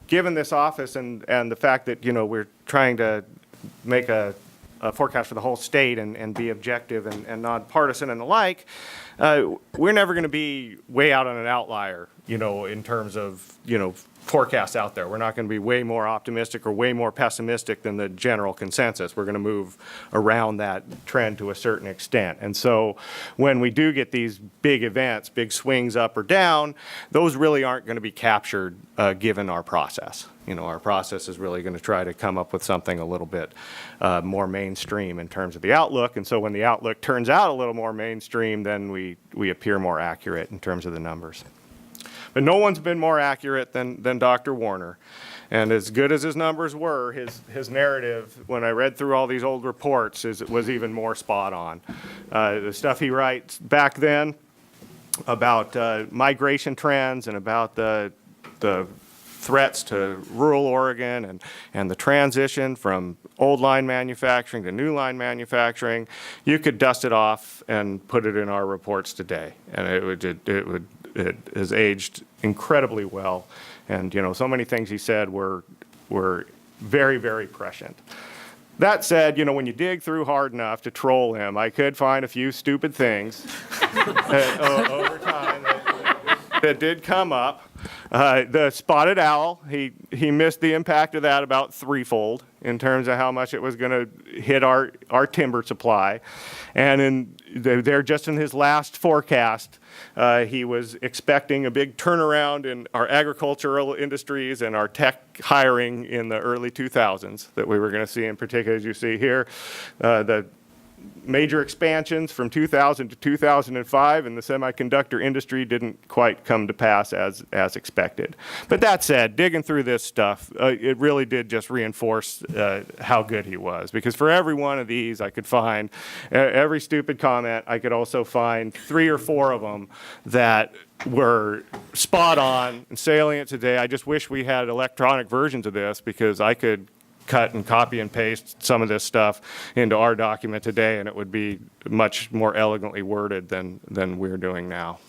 given this office and the fact that, we're trying to make a forecast for the whole state and be objective and nonpartisan and the like, we're never going to be way out on an outlier, in terms of, forecasts out there. We're not going to be way more optimistic or way more pessimistic than the general consensus. We're going to move around that trend to a certain extent. And so when we do get these big events, big swings up or down, those really aren't going to be captured given our process. Our process is really going to try to come up with something a little bit more mainstream in terms of the outlook. And so when the outlook turns out a little more mainstream, then we appear more accurate in terms of the numbers. But no one's been more accurate than Dr. Warner. And as good as his numbers were, his narrative, when I read through all these old reports, was even more spot on. The stuff he writes back then about migration trends and about the threats to rural Oregon and the transition from old line manufacturing to new line manufacturing, you could dust it off and put it in our reports today. And it has aged incredibly well. And, so many things he said were very, very prescient. That said, when you dig through hard enough to troll him, I could find a few stupid things over time that did come up. The spotted owl, he missed the impact of that about threefold in terms of how much it was going to hit our timber supply. And just in his last forecast, he was expecting a big turnaround in our agricultural industries and our tech hiring in the early 2000s that we were going to see, in particular, as you see here, the major expansions from 2000 to 2005 in the semiconductor industry didn't quite come to pass as expected. But that said, digging through this stuff, it really did just reinforce how good he was. Because for every one of these, I could find every stupid comment. I could also find 3 or 4 of them that were spot on and salient today. I just wish we had electronic versions of this, because I could cut and copy and paste some of this stuff into our document today, and it would be much more elegantly worded than we're doing now.